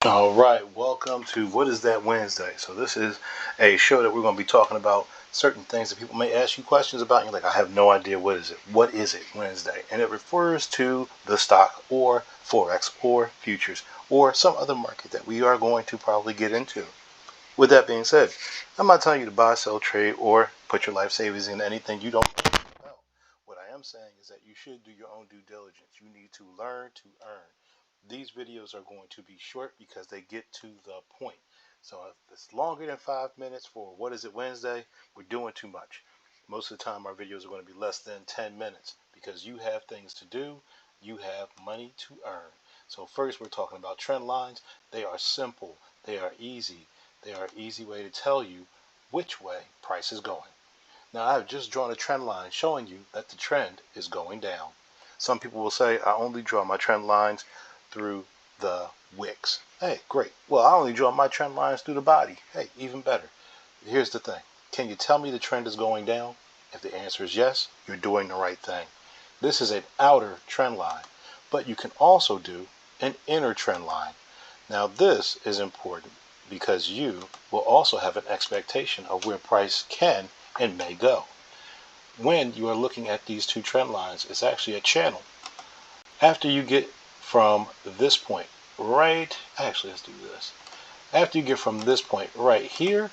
All right, welcome to What Is That Wednesday? So this is a show that we're going to be talking about certain things that people may ask you questions about. And you're like, I have no idea what is it. What is it Wednesday? And it refers to the stock or Forex or futures or some other market that we are going to probably get into. With that being said, I'm not telling you to buy, sell, trade, or put your life savings in anything you don't know about. What I am saying is that you should do your own due diligence. You need to learn to earn. These videos are going to be short because they get to the point. So if it's longer than 5 minutes for What Is It Wednesday, we're doing too much. Most of the time our videos are going to be less than 10 minutes because you have things to do, you have money to earn. So first we're talking about trend lines. They are simple, they are easy. They are an easy way to tell you which way price is going. Now I've just drawn a trend line showing you that the trend is going down. Some people will say I only draw my trend lines through the wicks. Hey, great. Well, I only draw my trend lines through the body. Hey, even better. Here's the thing. Can you tell me the trend is going down? If the answer is yes, you're doing the right thing. This is an outer trend line, but you can also do an inner trend line. Now this is important because you will also have an expectation of where price can and may go. When you are looking at these two trend lines, it's actually a channel. After you get from this point let's do this. After you get from this point right here,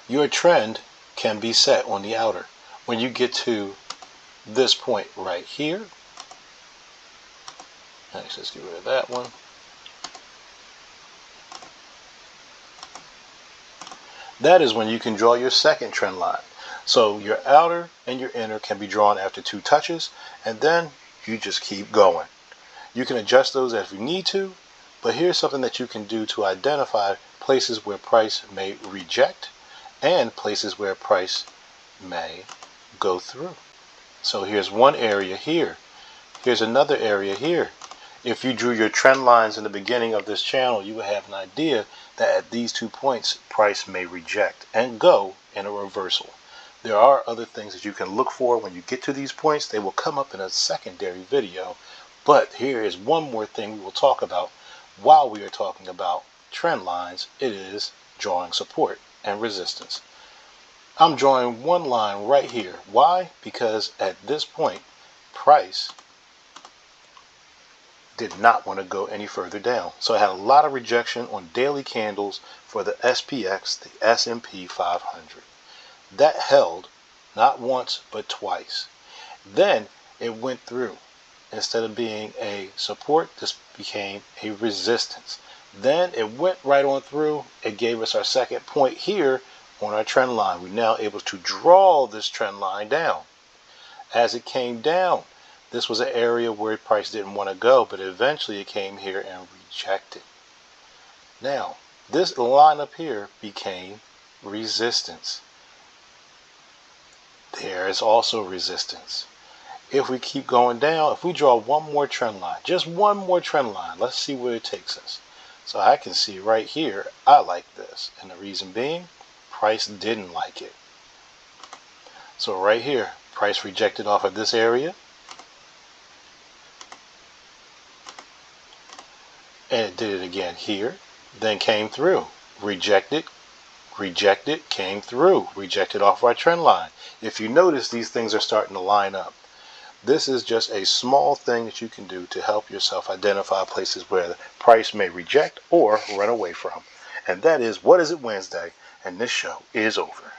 your trend can be set on the outer. When you get to this point right here, actually let's get rid of that one. That is when you can draw your second trend line. So your outer and your inner can be drawn after two touches, and then you just keep going. You can adjust those as you need to, but here's something that you can do to identify places where price may reject and places where price may go through. So here's one area here. Here's another area here. If you drew your trend lines in the beginning of this channel, you would have an idea that at these 2 points, price may reject and go in a reversal. There are other things that you can look for when you get to these points. They will come up in a secondary video. But here is one more thing we will talk about while we are talking about trend lines. It is drawing support and resistance. I'm drawing one line right here. Why? Because at this point, price did not want to go any further down. So I had a lot of rejection on daily candles for the SPX, the S&P 500. That held not once but twice. Then it went through. Instead of being a support, this became a resistance. Then it went right on through. It gave us our second point here on our trend line. We're now able to draw this trend line down. As it came down, this was an area where price didn't want to go, but eventually it came here and rejected. Now, this line up here became resistance. There is also resistance. If we keep going down, if we draw one more trend line, just one more trend line, let's see where it takes us. So I can see right here, I like this. And the reason being, price didn't like it. So right here, price rejected off of this area. And it did it again here, then came through, rejected, came through, rejected off our trend line. If you notice, these things are starting to line up. This is just a small thing that you can do to help yourself identify places where the price may reject or run away from. And that is What Is It Wednesday, and this show is over.